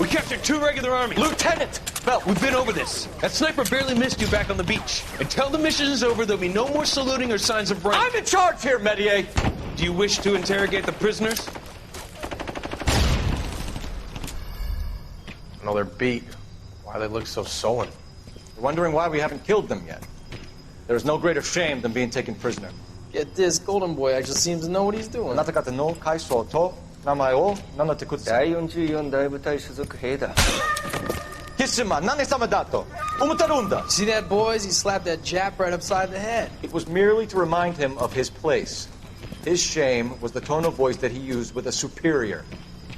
We captured 2 regular armies. Lieutenant! Phelps, we've been over this. That sniper barely missed you back on the beach. Until the mission is over, there'll be no more saluting or signs of rank. I'm in charge here, Medier! Do you wish to interrogate the prisoners? No, they're beat. Why they look so sullen? They're wondering why we haven't killed them yet. There is no greater shame than being taken prisoner. Get this, Golden Boy actually seems to know what he's doing. あなた方の階層と名前を名乗ってください。第44大部隊所属兵だ。貴様、何様だと思ってるんだ。 See that, boys? He slapped that Jap right upside the head. It was merely to remind him of his place. His shame was the tone of voice that he used with a superior.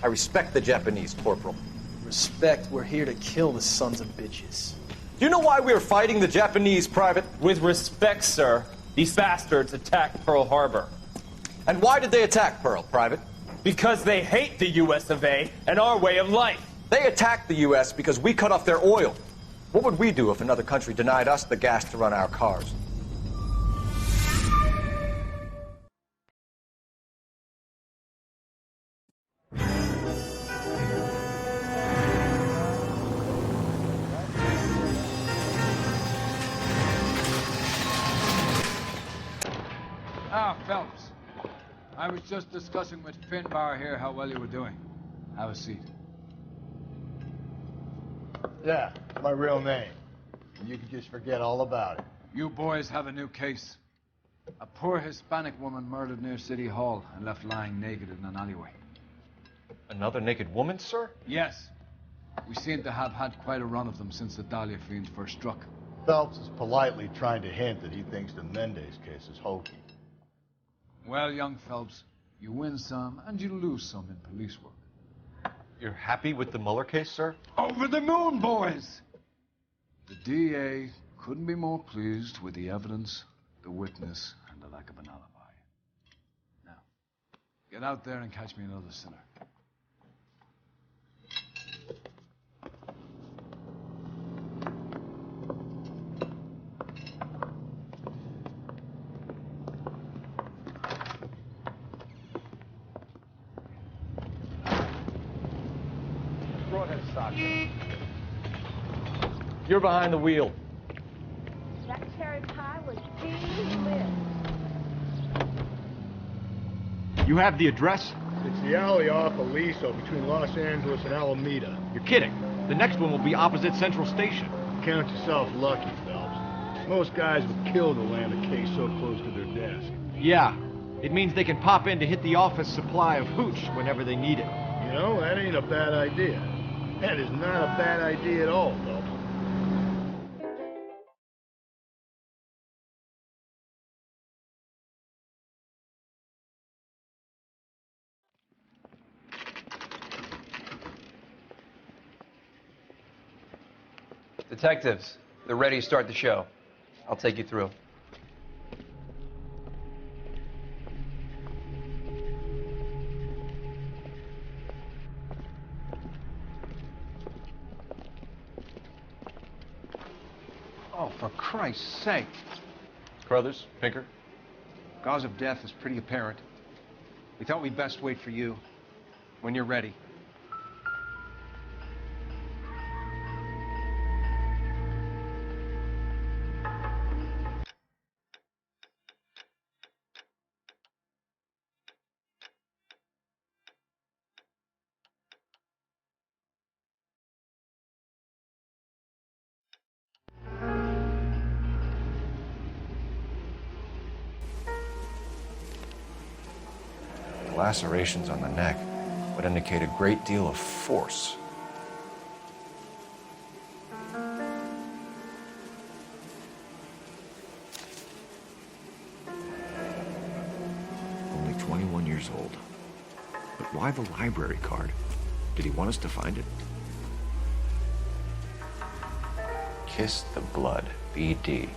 I respect the Japanese, Corporal. Respect, we're here to kill the sons of bitches. Do you know why we are fighting the Japanese, Private? With respect, sir, these bastards attacked Pearl Harbor. And why did they attack Pearl, Private? Because they hate the US of A and our way of life. They attacked the U.S. because we cut off their oil. What would we do if another country denied us the gas to run our cars? Ah, Phelps. I was just discussing with Finbar here how well you were doing. Have a seat. Yeah, it's my real name. And you can just forget all about it. You boys have a new case. A poor Hispanic woman murdered near City Hall and left lying naked in an alleyway. Another naked woman, sir? Yes. We seem to have had quite a run of them since the Dahlia fiends first struck. Phelps is politely trying to hint that he thinks the Mendez case is hokey. Well, young Phelps, you win some and you lose some in police work. You're happy with the Mueller case, sir? Over the moon, boys! The DA couldn't be more pleased with the evidence, the witness, and the lack of an alibi. Now, get out there and catch me another sinner. You're behind the wheel. That cherry pie was lit. You have the address? It's the alley off Aliso between Los Angeles and Alameda. You're kidding. The next one will be opposite Central Station. Count yourself lucky, Phelps. Most guys would kill to land a case so close to their desk. Yeah. It means they can pop in to hit the office supply of hooch whenever they need it. You know, that ain't a bad idea. That is not a bad idea at all, Phelps. Detectives, they're ready to start the show. I'll take you through. Oh, for Christ's sake. Carruthers, Pinker. Cause of death is pretty apparent. We thought we'd best wait for you. When you're ready. Lacerations on the neck would indicate a great deal of force. Only 21 years old. But why the library card? Did he want us to find it? Kiss the blood, BD.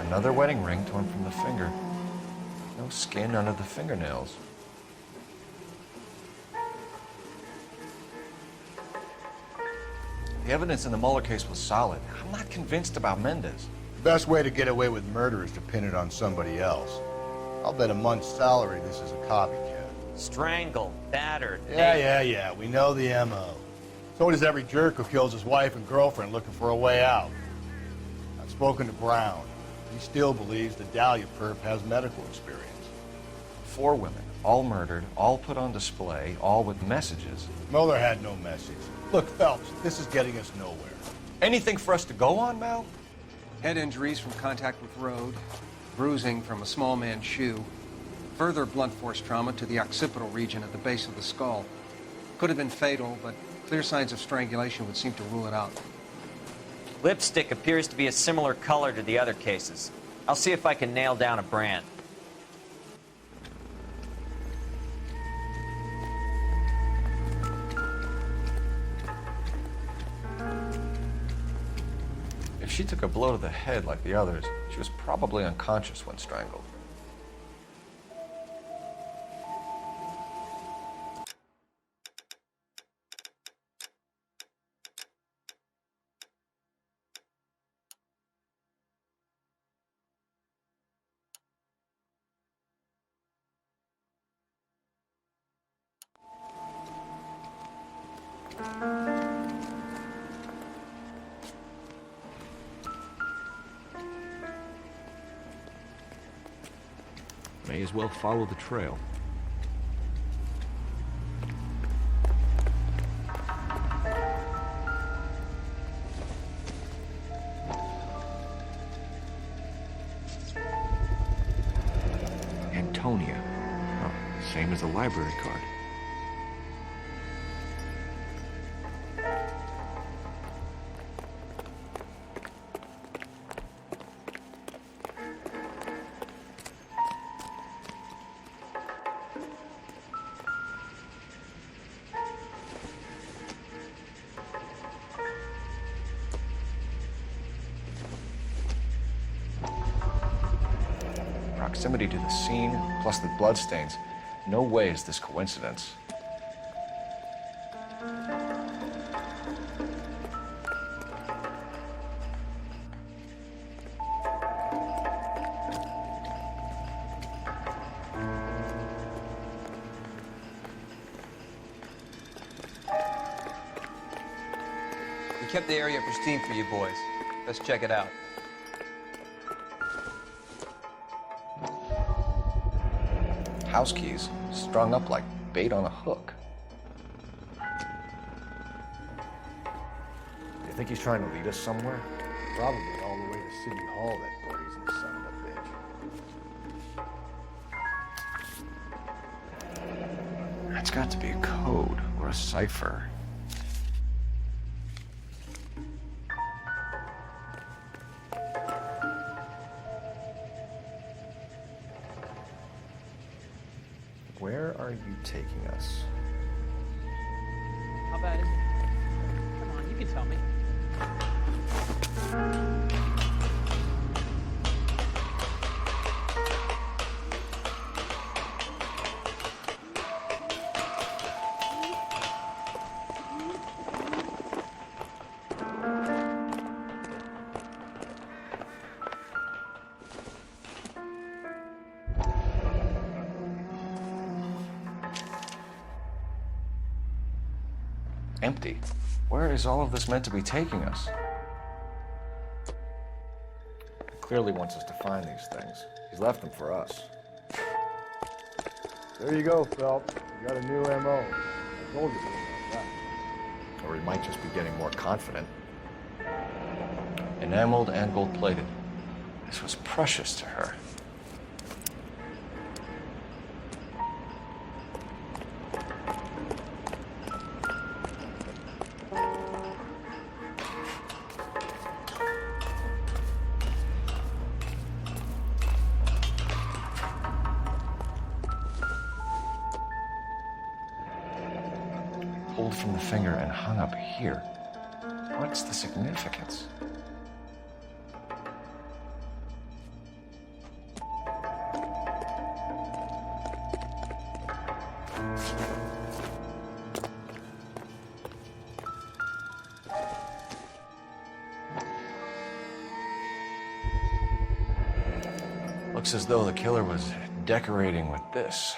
Another wedding ring torn from the finger. No skin under the fingernails. The evidence in the Mueller case was solid. I'm not convinced about Mendez. The best way to get away with murder is to pin it on somebody else. I'll bet a month's salary this is a copycat. Strangled, battered. Yeah. We know the M.O. So does every jerk who kills his wife and girlfriend looking for a way out. I've spoken to Brown. He still believes the Dahlia perp has medical experience. 4 women, all murdered, all put on display, all with messages. Mueller had no message. Look, Phelps, this is getting us nowhere. Anything for us to go on, Mal? Head injuries from contact with road, bruising from a small man's shoe, further blunt force trauma to the occipital region at the base of the skull. Could have been fatal, but clear signs of strangulation would seem to rule it out. Lipstick appears to be a similar color to the other cases. I'll see if I can nail down a brand. If she took a blow to the head like the others, she was probably unconscious when strangled. May as well follow the trail. Antonia. Oh, same as the library card. Proximity to the scene, plus the bloodstains. No way is this coincidence. We kept the area pristine for you boys. Let's check it out. House keys, strung up like bait on a hook. You think he's trying to lead us somewhere? Probably all the way to City Hall, that brazen son of a bitch. It's got to be a code or a cipher. Where are you taking us? How bad is it? Come on, you can tell me. Empty. Where is all of this meant to be taking us? He clearly wants us to find these things. He's left them for us. There you go, Phelps. You got a new M.O. I told you about that. Or he might just be getting more confident. Enameled and gold-plated. This was precious to her. Pulled from the finger and hung up here. What's the significance? Looks as though the killer was decorating with this.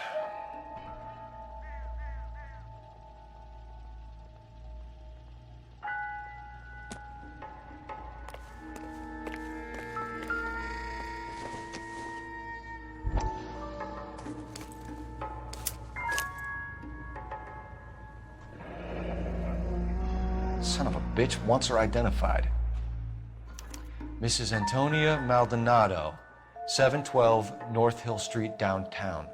Son of a bitch wants her identified. Mrs. Antonia Maldonado, 712 North Hill Street, downtown.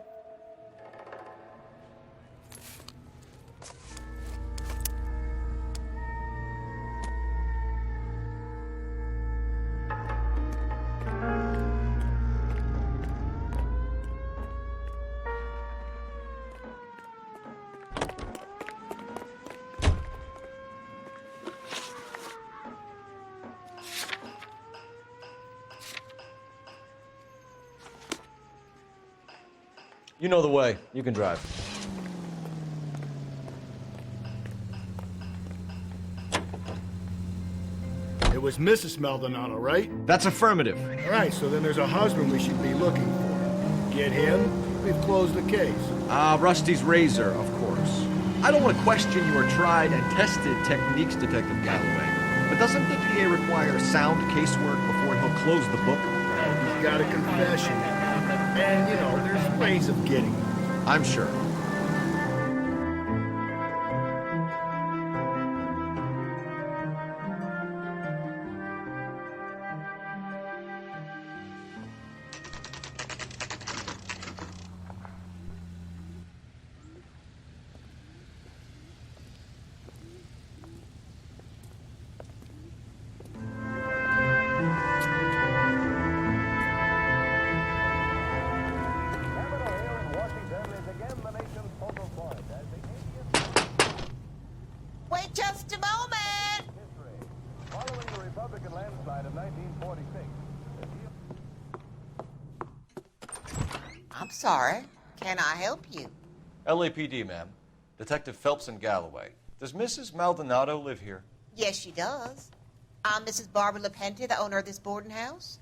You know the way. You can drive. It was Mrs. Maldonado, right? That's affirmative. All right, so then there's a husband we should be looking for. Get him, we've closed the case. Rusty's razor, of course. I don't want to question your tried and tested techniques, Detective Galloway. But doesn't the DA require sound casework before he'll close the book? He's got a confession. And, you know, there's ways of getting it. I'm sure. Wait just a moment! Following the Republican landslide of 1946, I'm sorry. Can I help you? LAPD, ma'am. Detective Phelps and Galloway. Does Mrs. Maldonado live here? Yes, she does. I'm Mrs. Barbara LaPente, the owner of this boarding house.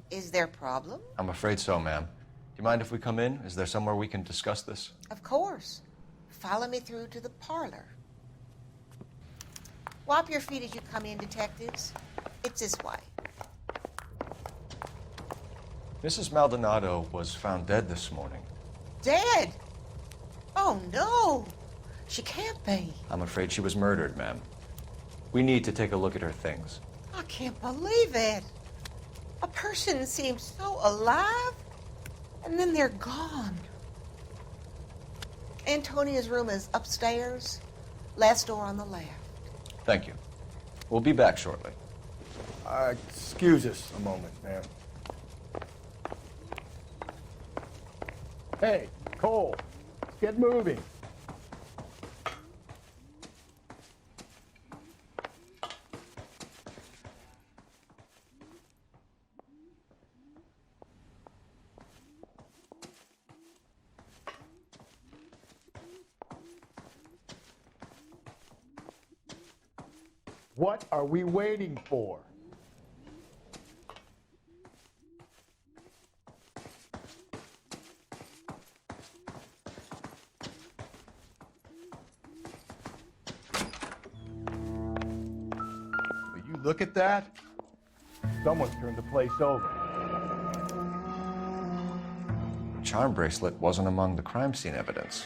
Is there a problem? I'm afraid so, ma'am. Do you mind if we come in? Is there somewhere we can discuss this? Of course. Follow me through to the parlor. Wipe your feet as you come in, detectives. It's this way. Mrs. Maldonado was found dead this morning. Dead? Oh, no. She can't be. I'm afraid she was murdered, ma'am. We need to take a look at her things. I can't believe it. A person seems so alive, and then they're gone. Antonia's room is upstairs, last door on the left. Thank you. We'll be back shortly. Excuse us a moment, ma'am. Hey, Cole, let's get moving. What are we waiting for? Will you look at that? Someone's turned the place over. The charm bracelet wasn't among the crime scene evidence.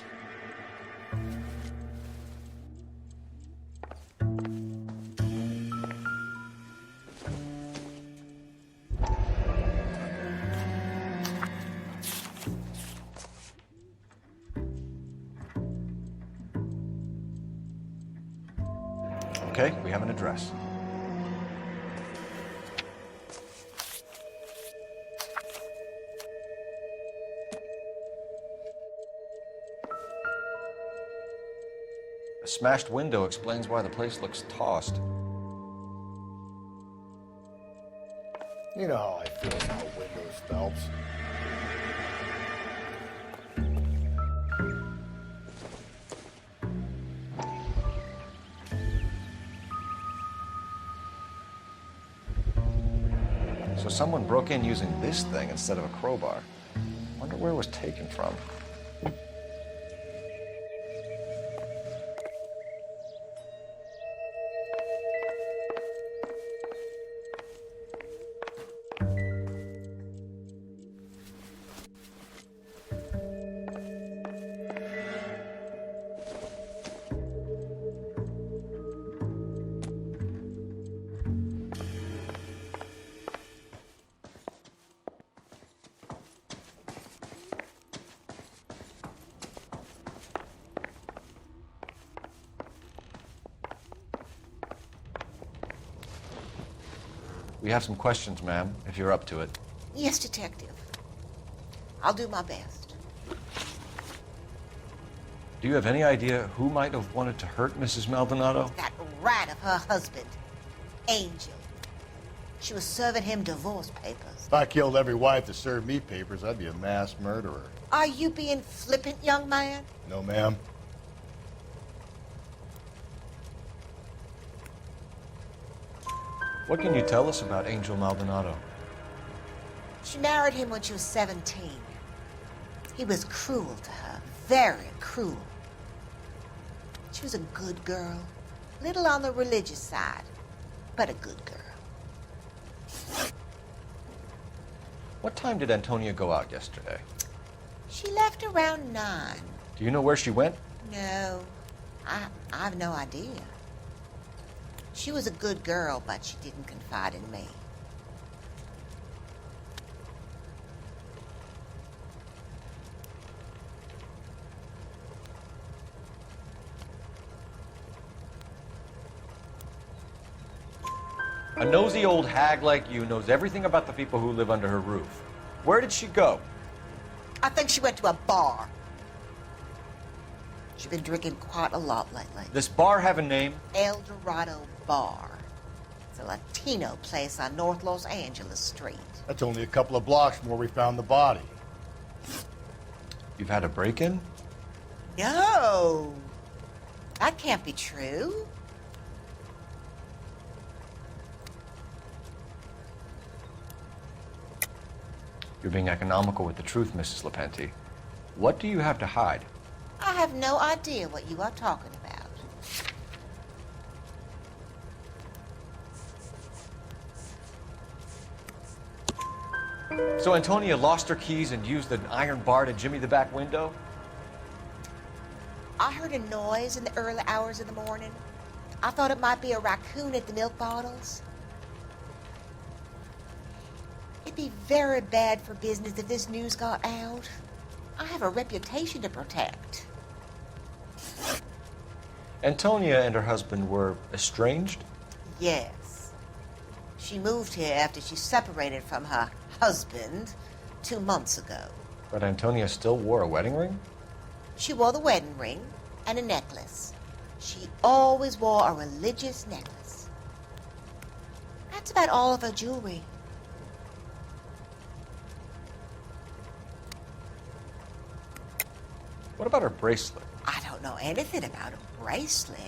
Okay, we have an address. A smashed window explains why the place looks tossed. You know how I feel about windows, Phelps. So someone broke in using this thing instead of a crowbar. Wonder where it was taken from. We have some questions, ma'am, if you're up to it. Yes, Detective. I'll do my best. Do you have any idea who might have wanted to hurt Mrs. Maldonado? That rat of her husband, Angel. She was serving him divorce papers. If I killed every wife that served me papers, I'd be a mass murderer. Are you being flippant, young man? No, ma'am. What can you tell us about Angel Maldonado? She married him when she was 17. He was cruel to her, very cruel. She was a good girl, little on the religious side, but a good girl. What time did Antonia go out yesterday? She left around 9. Do you know where she went? No, I have no idea. She was a good girl, but she didn't confide in me. A nosy old hag like you knows everything about the people who live under her roof. Where did she go? I think she went to a bar. She's been drinking quite a lot lately. This bar have a name? El Dorado Bar. It's a Latino place on North Los Angeles Street. That's only a couple of blocks from where we found the body. You've had a break-in? No. That can't be true. You're being economical with the truth, Mrs. Lepenti. What do you have to hide? I have no idea what you are talking about. So Antonia lost her keys and used an iron bar to jimmy the back window? I heard a noise in the early hours of the morning. I thought it might be a raccoon at the milk bottles. It'd be very bad for business if this news got out. I have a reputation to protect. Antonia and her husband were estranged? Yes. She moved here after she separated from her husband 2 months ago. But Antonia still wore a wedding ring? She wore the wedding ring and a necklace. She always wore a religious necklace. That's about all of her jewelry. What about her bracelet? I don't know anything about a bracelet.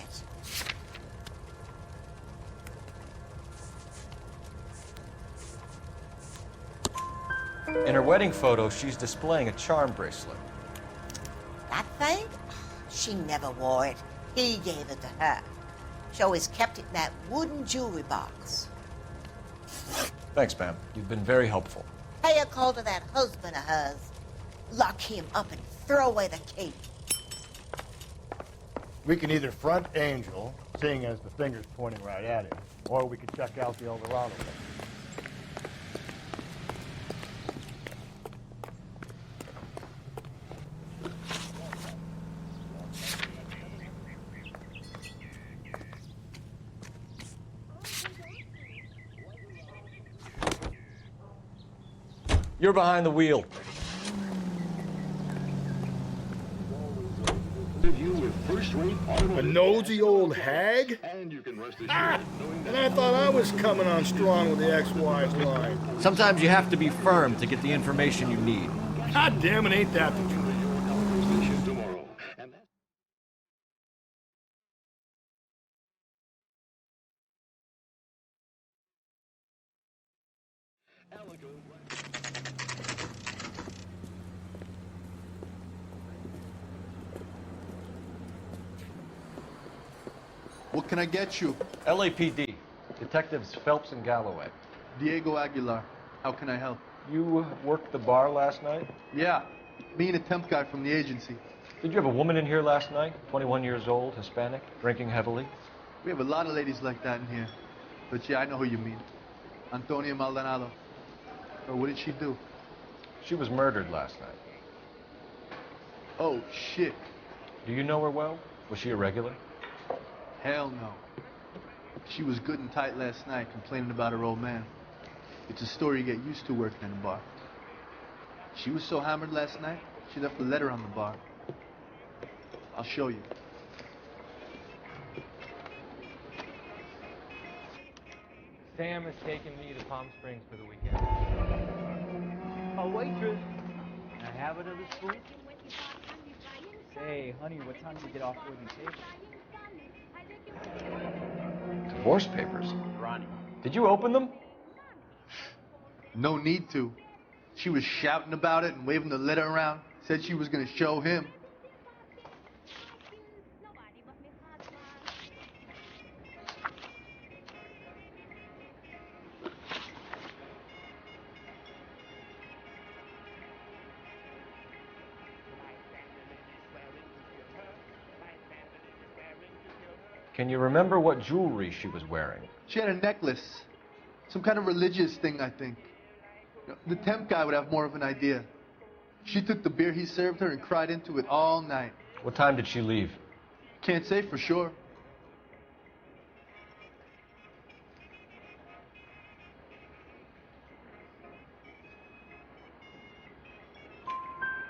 In her wedding photo, she's displaying a charm bracelet. That thing? She never wore it. He gave it to her. She always kept it in that wooden jewelry box. Thanks, ma'am. You've been very helpful. Pay a call to that husband of hers. Lock him up and throw away the key. We can either front Angel, seeing as the finger's pointing right at him, or we can check out the El Dorado thing. You're behind the wheel. A nosy old hag? Ah! And I thought I was coming on strong with the ex-wife line. Sometimes you have to be firm to get the information you need. God damn it, ain't that the truth? What can I get you? LAPD. Detectives Phelps and Galloway. Diego Aguilar. How can I help? You worked the bar last night? Yeah. Me and a temp guy from the agency. Did you have a woman in here last night? 21 years old, Hispanic, drinking heavily? We have a lot of ladies like that in here. But yeah, I know who you mean. Antonia Maldonado. Or what did she do? She was murdered last night. Oh, shit. Do you know her well? Was she a regular? Hell no. She was good and tight last night, complaining about her old man. It's a story you get used to working in a bar. She was so hammered last night, she left a letter on the bar. I'll show you. Sam has taken me to Palm Springs for the weekend. A waitress. Can I have another spoon? Hey, honey, what time do you get off for the table? Divorce papers? Ronnie. Did you open them? No need to. She was shouting about it and waving the letter around. Said she was going to show him. Can you remember what jewelry she was wearing? She had a necklace. Some kind of religious thing, I think. The temp guy would have more of an idea. She took the beer he served her and cried into it all night. What time did she leave? Can't say for sure.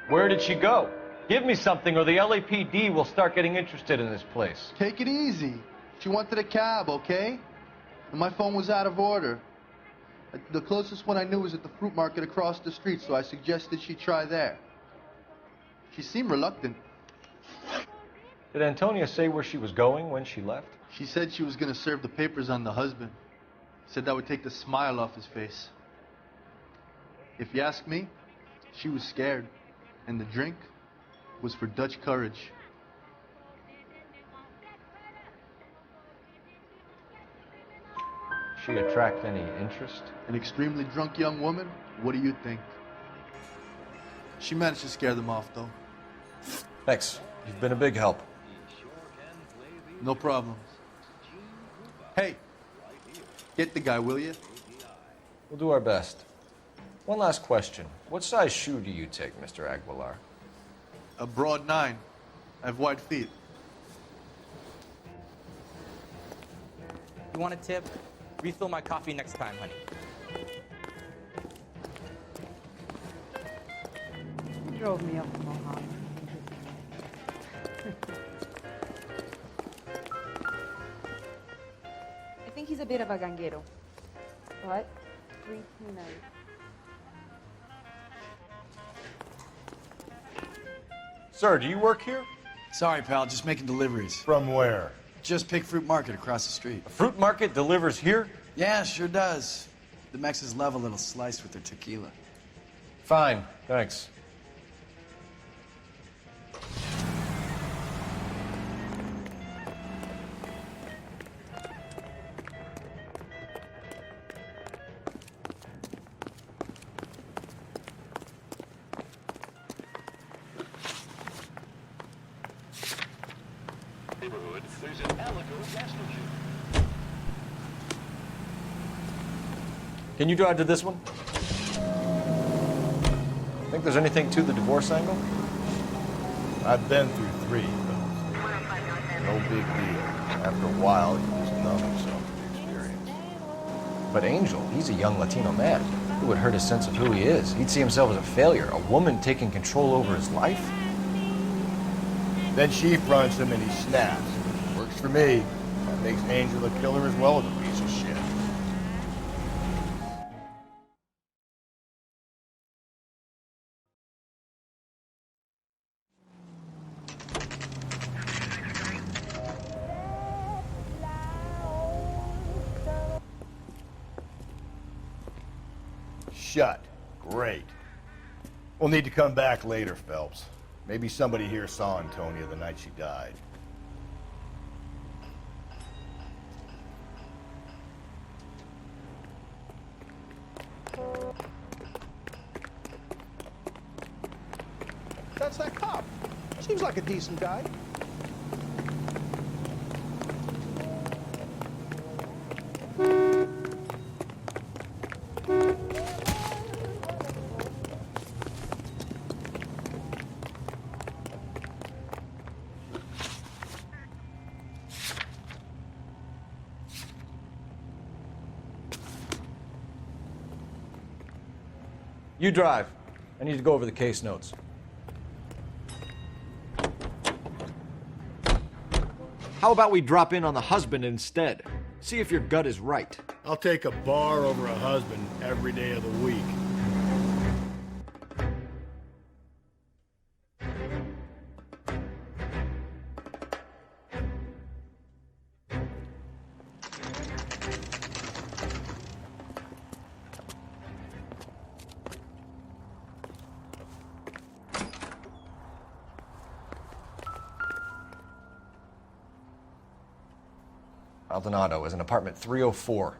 Where did she go? Give me something or the LAPD will start getting interested in this place. Take it easy. She wanted a cab, okay? And my phone was out of order. The closest one I knew was at the fruit market across the street, so I suggested she try there. She seemed reluctant. Did Antonia say where she was going when she left? She said she was going to serve the papers on the husband. Said that would take the smile off his face. If you ask me, she was scared. And the drink was for Dutch courage. She attract any interest? An extremely drunk young woman? What do you think? She managed to scare them off, though. Thanks. You've been a big help. No problems. Hey, get the guy, will you? We'll do our best. One last question. What size shoe do you take, Mr. Aguilar? A broad 9. I have wide feet. You want a tip? Refill my coffee next time, honey. You drove me up to Mohawk. I think he's a bit of a ganguero, but pretty nice. Sir, do you work here? Sorry, pal, just making deliveries. From where? Just Pig Fruit Market across the street. A fruit market delivers here? Yeah, sure does. The Mexes love a little slice with their tequila. Fine, thanks. There's an Alico gas station. Can you drive to this one? Think there's anything to the divorce angle? I've been through 3 of those. No big deal. After a while, you just numb yourself to the experience. But Angel, he's a young Latino man. It would hurt his sense of who he is. He'd see himself as a failure, a woman taking control over his life. Then she fronts him and he snaps. Works for me. That makes Angel a killer as well as a piece of shit. shut. Great. We'll need to come back later, Phelps. Maybe somebody here saw Antonia the night she died. That's that cop. Seems like a decent guy. You drive. I need to go over the case notes. How about we drop in on the husband instead? See if your gut is right. I'll take a bar over a husband every day of the week. Maldonado is in apartment 304.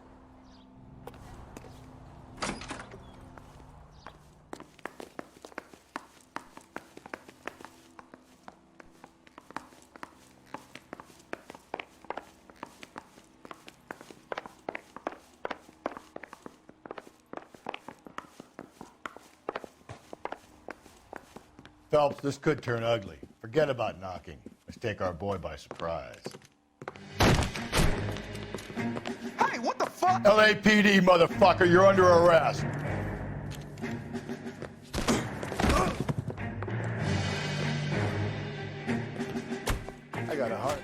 Phelps, this could turn ugly. Forget about knocking. Let's take our boy by surprise. Hey, what the fuck? LAPD, motherfucker, you're under arrest. I got a heart.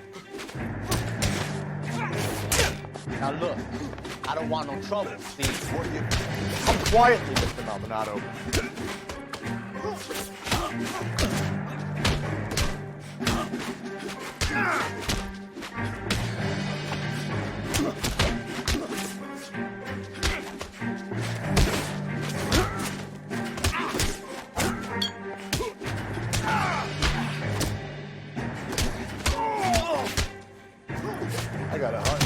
Now look, I don't want no trouble, Steve. Come quietly, Mr. Maldonado. I got a heart.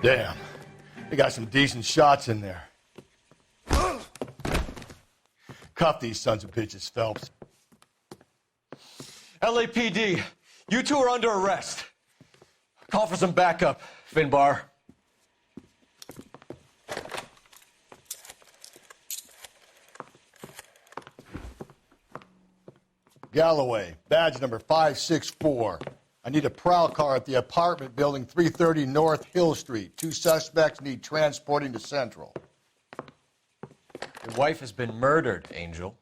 Damn. They got some decent shots in there. Cuff these sons of bitches, Phelps. LAPD, you two are under arrest. Call for some backup, Finbar. Galloway, badge number 564. I need a prowl car at the apartment building 330 North Hill Street. 2 suspects need transporting to Central. Your wife has been murdered, Angel.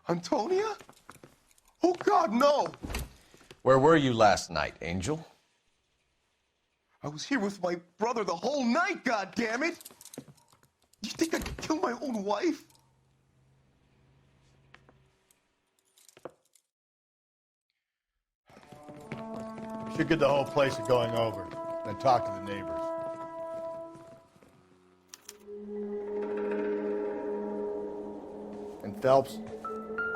Antonia? Oh, God, no! Where were you last night, Angel? I was here with my brother the whole night, goddammit! You think I could kill my own wife? We should get the whole place going over, then talk to the neighbors. And Phelps,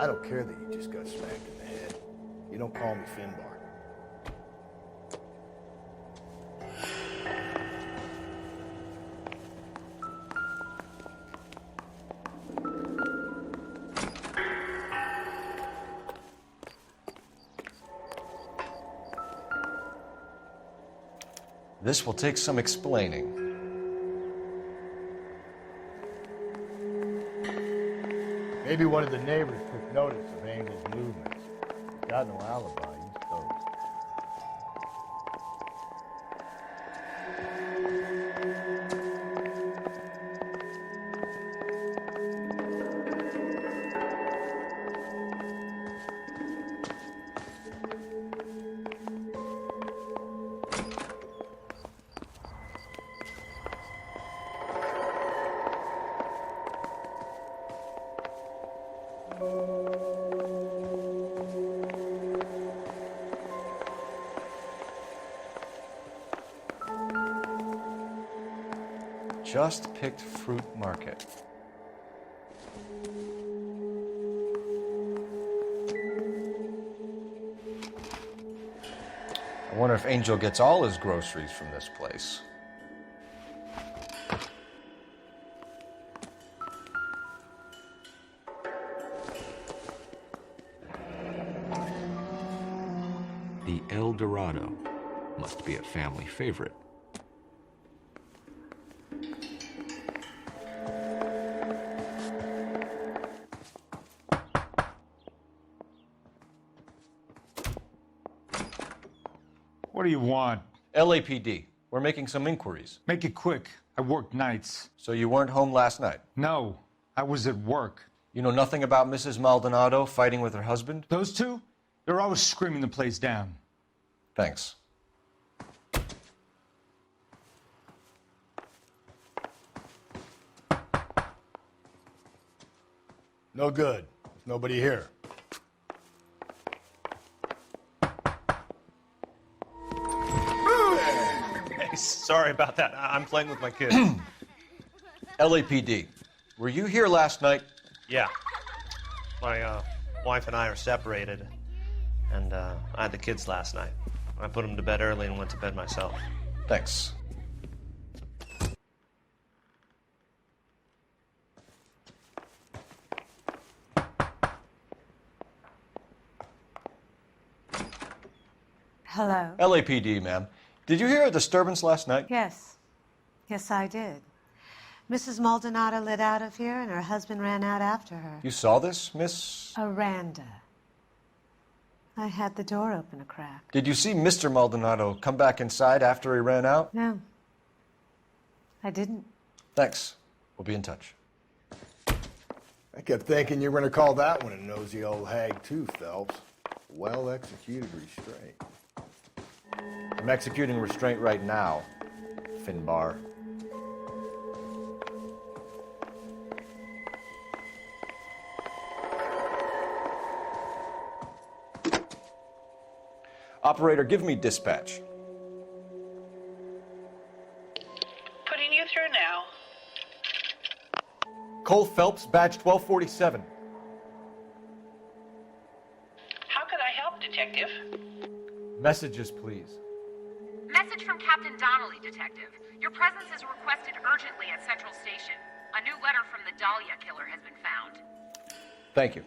I don't care that you just got smacked in the head. You don't call me Finbar. This will take some explaining. Maybe one of the neighbors took notice of Angel's movements. He's got no alibi. He's toast. Just picked fruit market. I wonder if Angel gets all his groceries from this place. The El Dorado must be a family favorite. What do you want? LAPD. We're making some inquiries. Make it quick. I work nights. So you weren't home last night? No, I was at work. You know nothing about Mrs. Maldonado fighting with her husband? Those two? They're always screaming the place down. Thanks. No good. There's nobody here. Sorry about that. I'm playing with my kids. LAPD. Were you here last night? Yeah. My wife and I are separated, and I had the kids last night. I put them to bed early and went to bed myself. Thanks. Hello? LAPD, ma'am. Did you hear a disturbance last night? Yes. Yes, I did. Mrs. Maldonado lit out of here, and her husband ran out after her. You saw this, Miss? Aranda. I had the door open a crack. Did you see Mr. Maldonado come back inside after he ran out? No. I didn't. Thanks. We'll be in touch. I kept thinking you were going to call that one a nosy old hag too, Phelps. Well-executed restraint. I'm executing restraint right now, Finbar. Operator, give me dispatch. Putting you through now. Cole Phelps, badge 1247. How could I help, Detective? Messages, please. Message from Captain Donnelly, Detective. Your presence is requested urgently at Central Station. A new letter from the Dahlia killer has been found. Thank you.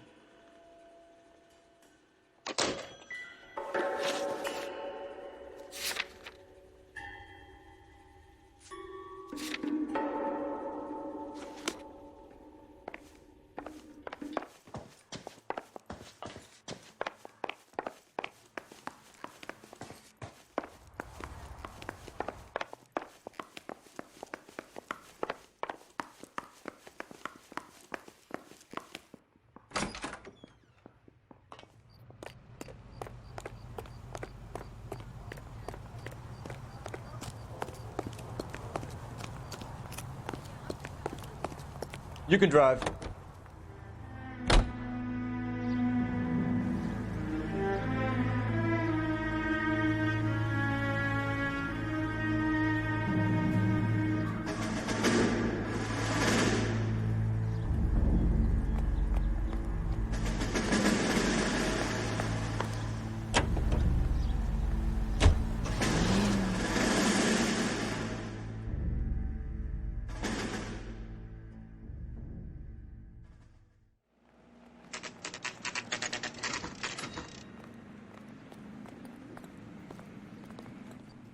You can drive.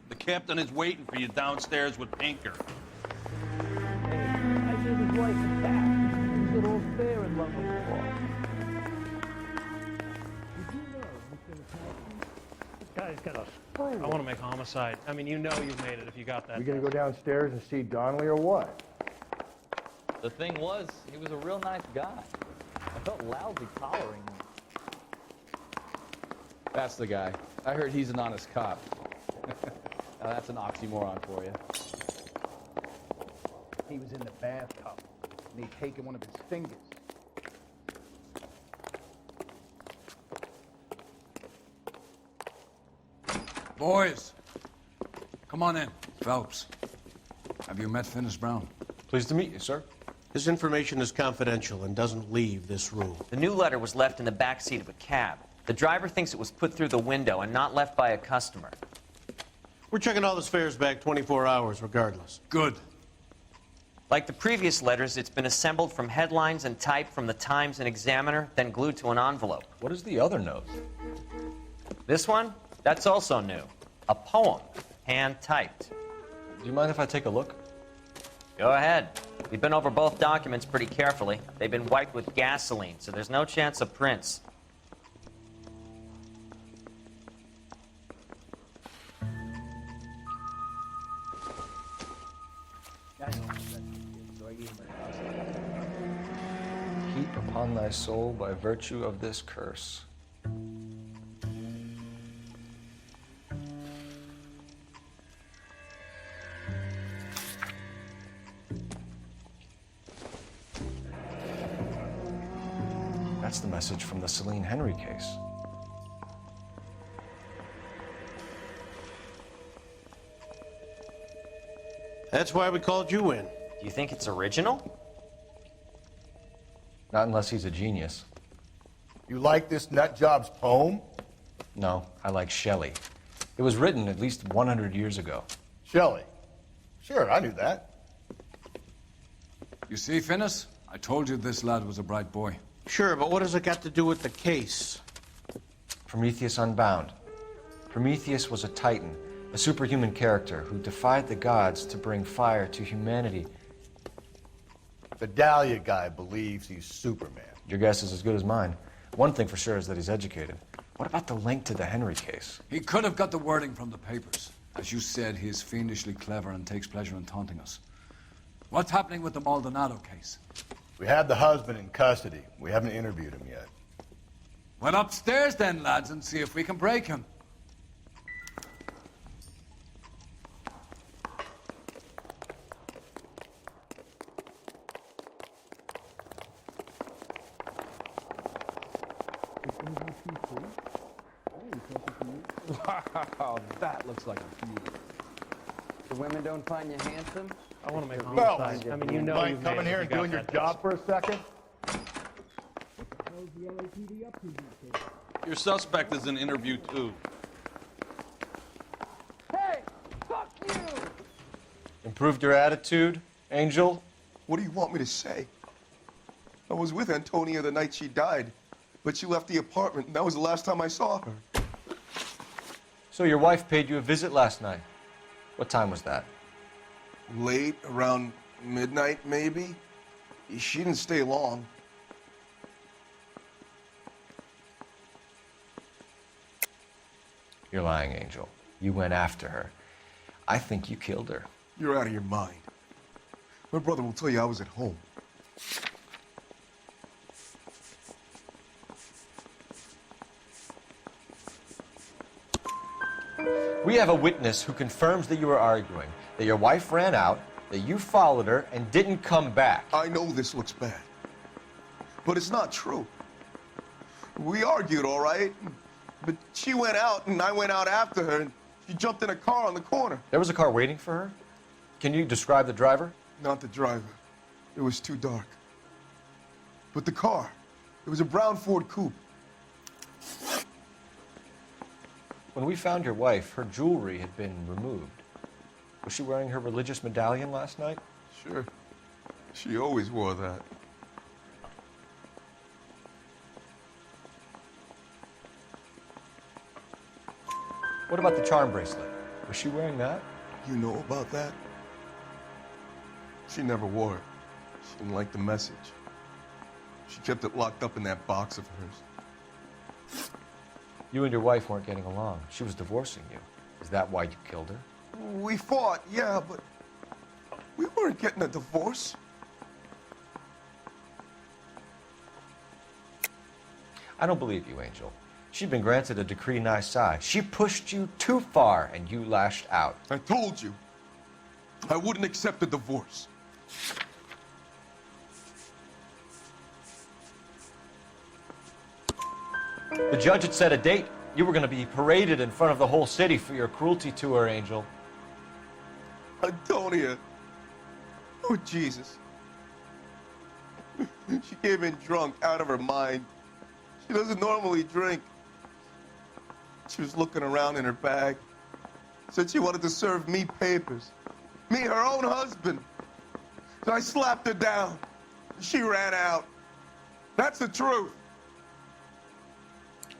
The captain is waiting for you downstairs with Pinker. I gave his wife a bath. He's all fair and love before. Did you know, Mr. McCarthy? This guy's got a sprue. I want to make homicide. I mean, you know you've made it if you got that. We gonna go downstairs and see Donnelly or what? The thing was, he was a real nice guy. I felt lousy collaring him. That's the guy. I heard he's an honest cop. Now that's an oxymoron for you. He was in the bathtub, and they'd taken one of his fingers. Boys, come on in. Phelps, have you met Finis Brown? Pleased to meet you, sir. This information is confidential and doesn't leave this room. The new letter was left in the back seat of a cab. The driver thinks it was put through the window and not left by a customer. We're checking all this fares back 24 hours regardless. Good. Like the previous letters, it's been assembled from headlines and typed from the Times and Examiner, then glued to an envelope. What is the other note? This one? That's also new. A poem, hand-typed. Do you mind if I take a look? Go ahead. We've been over both documents pretty carefully. They've been wiped with gasoline, so there's no chance of prints. Heat upon thy soul by virtue of this curse. That's the message from the Celine Henry case. That's why we called you in. Do you think it's original? Not unless he's a genius. You like this nutjob's poem? No, I like Shelley. It was written at least 100 years ago. Shelley? Sure, I knew that. You see, Finnis? I told you this lad was a bright boy. Sure, but what has it got to do with the case? Prometheus Unbound. Prometheus was a titan, a superhuman character who defied the gods to bring fire to humanity. The Dahlia guy believes he's Superman. Your guess is as good as mine. One thing for sure is that he's educated. What about the link to the Henry case? He could have got the wording from the papers. As you said, he is fiendishly clever and takes pleasure in taunting us. What's happening with the Maldonado case? We have the husband in custody. We haven't interviewed him yet. Well, upstairs then, lads, and see if we can break him. Wow, that looks like a feud. The women don't find you handsome? I want to make Well, homicide. I mean, you know, mind coming here and doing your job for a second? Your suspect is in interview 2. Hey, fuck you! Improved your attitude, Angel? What do you want me to say? I was with Antonia the night she died, but she left the apartment, and that was the last time I saw her. So your wife paid you a visit last night. What time was that? Late, around midnight, maybe? She didn't stay long. You're lying, Angel. You went after her. I think you killed her. You're out of your mind. My brother will tell you I was at home. We have a witness who confirms that you were arguing, that your wife ran out, that you followed her, and didn't come back. I know this looks bad, but it's not true. We argued, all right, but she went out, and I went out after her, and she jumped in a car on the corner. There was a car waiting for her? Can you describe the driver? Not the driver. It was too dark. But the car, it was a brown Ford coupe. When we found your wife, her jewelry had been removed. Was she wearing her religious medallion last night? Sure. She always wore that. What about the charm bracelet? Was she wearing that? You know about that? She never wore it. She didn't like the message. She kept it locked up in that box of hers. You and your wife weren't getting along. She was divorcing you. Is that why you killed her? We fought, yeah, but we weren't getting a divorce. I don't believe you, Angel. She'd been granted a decree nisi. She pushed you too far, and you lashed out. I told you. I wouldn't accept a divorce. The judge had set a date. You were going to be paraded in front of the whole city for your cruelty to her, Angel. Antonia. Oh, Jesus. She came in drunk, out of her mind. She doesn't normally drink. She was looking around in her bag. Said she wanted to serve me papers. Me, her own husband. So I slapped her down. She ran out. That's the truth.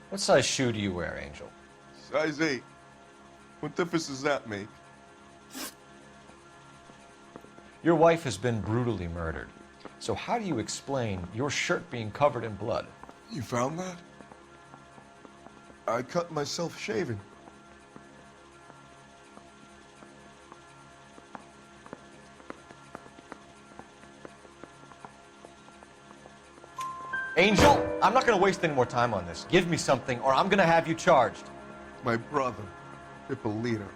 What size shoe do you wear, Angel? Size 8. What difference does that make? Your wife has been brutally murdered. So how do you explain your shirt being covered in blood? You found that? I cut myself shaving. Angel, I'm not going to waste any more time on this. Give me something, or I'm going to have you charged. My brother, Hippolito,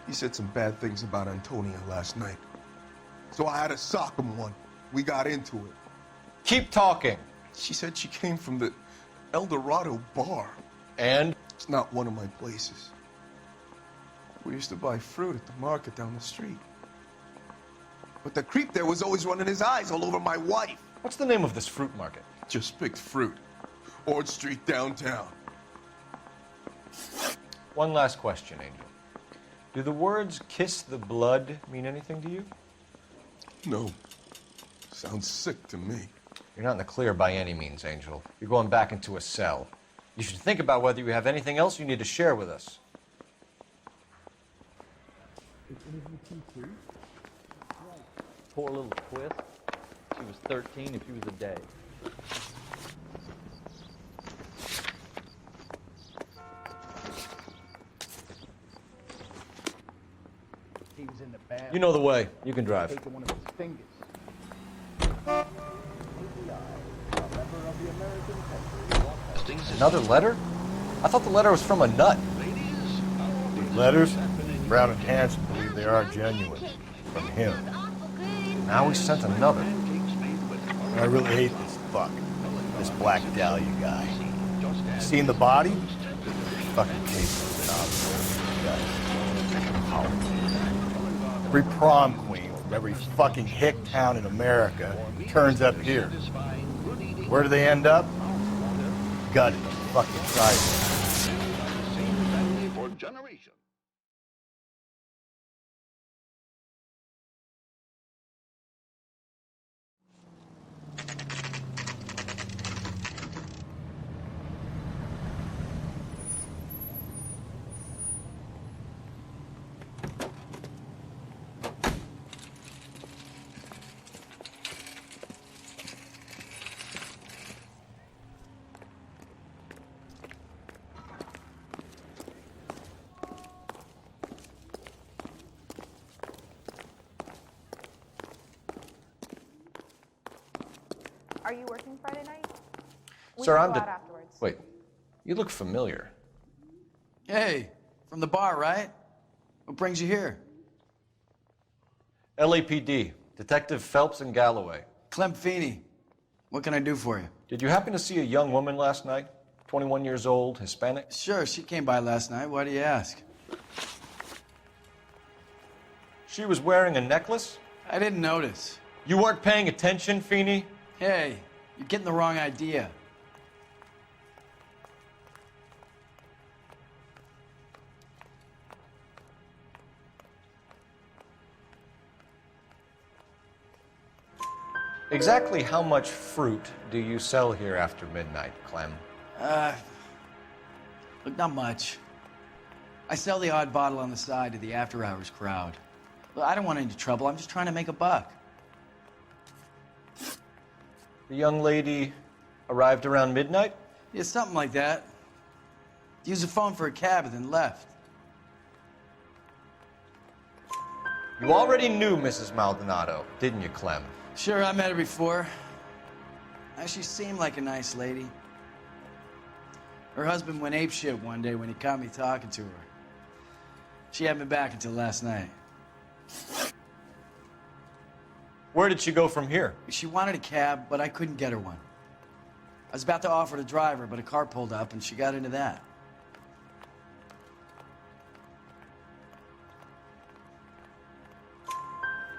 he said some bad things about Antonia last night. So I had to sock him one. We got into it. Keep talking. She said she came from the El Dorado bar. And? It's not one of my places. We used to buy fruit at the market down the street. But the creep there was always running his eyes all over my wife. What's the name of this fruit market? Just picked fruit. Ord Street downtown. One last question, Angel. Do the words kiss the blood mean anything to you? No. Sounds sick to me. You're not in the clear by any means, Angel. You're going back into a cell. You should think about whether you have anything else you need to share with us. Poor little twist. She was 13 and she was a day. He was in the bathroom. You know the way. You can drive. Taking one of his fingers. Another letter? I thought the letter was from a nut. These letters, Brown and Hanson believe they are genuine. From him. Now he sent another. I really hate this fuck. This Black Dahlia guy. Seen the body? Fucking case of an Every prom queen from every fucking hick town in America turns up here. Where do they end up? Gutted. Fucking side. For generations. Are you working Friday night? Sir, I'm afterwards. Wait, you look familiar. Hey, from the bar, right? What brings you here? LAPD, Detective Phelps and Galloway. Clem Feeney. What can I do for you? Did you happen to see a young woman last night? 21 years old, Hispanic? Sure, she came by last night. Why do you ask? She was wearing a necklace? I didn't notice. You weren't paying attention, Feeney? Hey, you're getting the wrong idea. Exactly how much fruit do you sell here after midnight, Clem? Look, not much. I sell the odd bottle on the side to the after-hours crowd. Look, I don't want any trouble. I'm just trying to make a buck. The young lady arrived around midnight? Yeah, something like that. Used the phone for a cab and then left. You already knew Mrs. Maldonado, didn't you, Clem? Sure, I met her before. She seemed like a nice lady. Her husband went apeshit one day when he caught me talking to her. She hadn't been back until last night. Where did she go from here? She wanted a cab, but I couldn't get her one. I was about to offer to drive her, but a car pulled up and she got into that.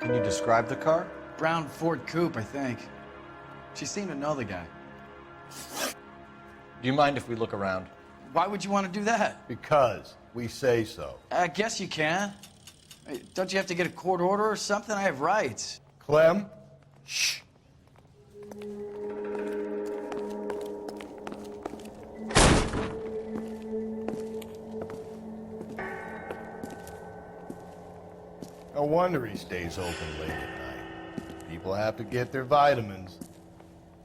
Can you describe the car? Brown Ford Coupe, I think. She seemed to know the guy. Do you mind if we look around? Why would you want to do that? Because we say so. I guess you can. Hey, don't you have to get a court order or something? I have rights. Clem? Shh. No wonder he stays open late at night. People have to get their vitamins.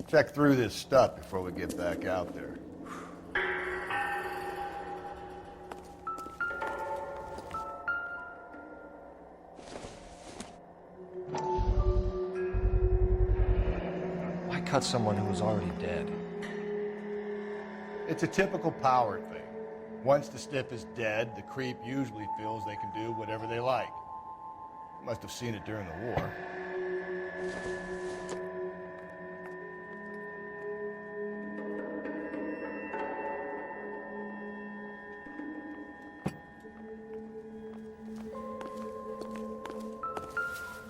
Check through this stuff before we get back out there. Why cut someone who was already dead? It's a typical power thing. Once the stiff is dead, the creep usually feels they can do whatever they like. Must have seen it during the war.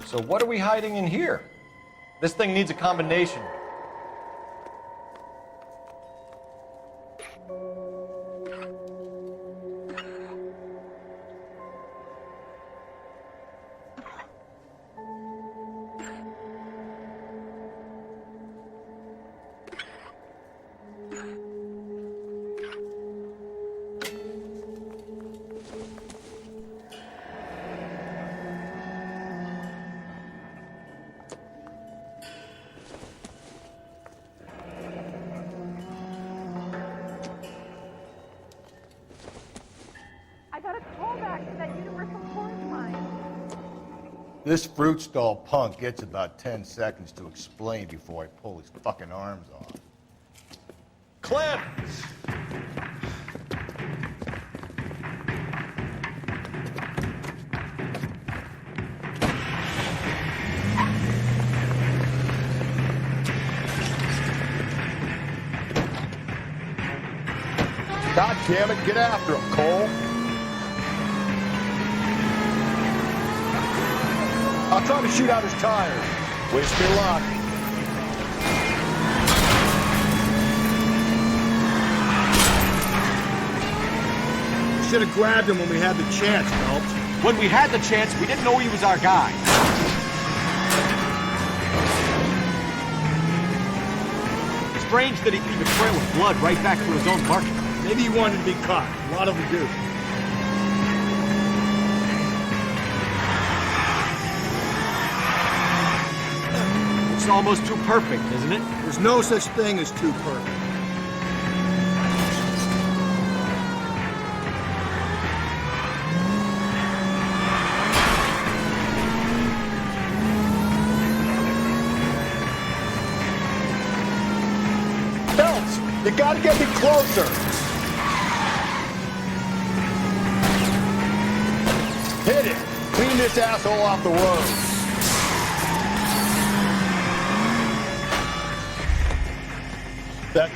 So what are we hiding in here? This thing needs a combination. I got a callback to that universal chorus line. This fruit stall punk gets about 10 seconds to explain before I pull his fucking arms off. Clem! God damn it, get after him, Cole. I'll try to shoot out his tires. Wish me luck. Should have grabbed him when we had the chance, Phelps. When we had the chance, we didn't know he was our guy. Strange that he'd leave a trail of blood right back to his own market. Maybe he wanted to be caught. A lot of them do. It's almost too perfect, isn't it? There's no such thing as too perfect. Phelps, you gotta get me closer. Hit it! Clean this asshole off the road. That...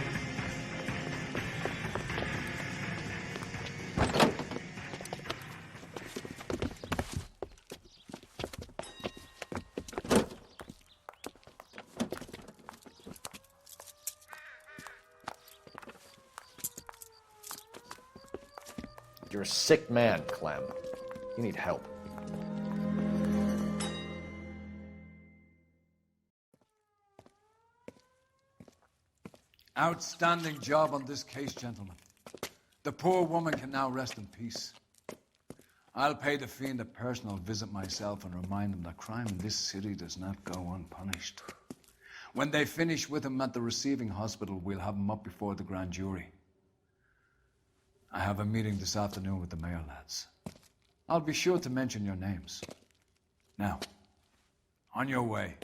You're a sick man, Clem. You need help. Outstanding job on this case, gentlemen. The poor woman can now rest in peace. I'll pay the fiend a personal visit myself and remind him that crime in this city does not go unpunished. When they finish with him at the receiving hospital, we'll have him up before the grand jury. I have a meeting this afternoon with the mayor lads. I'll be sure to mention your names. Now, on your way.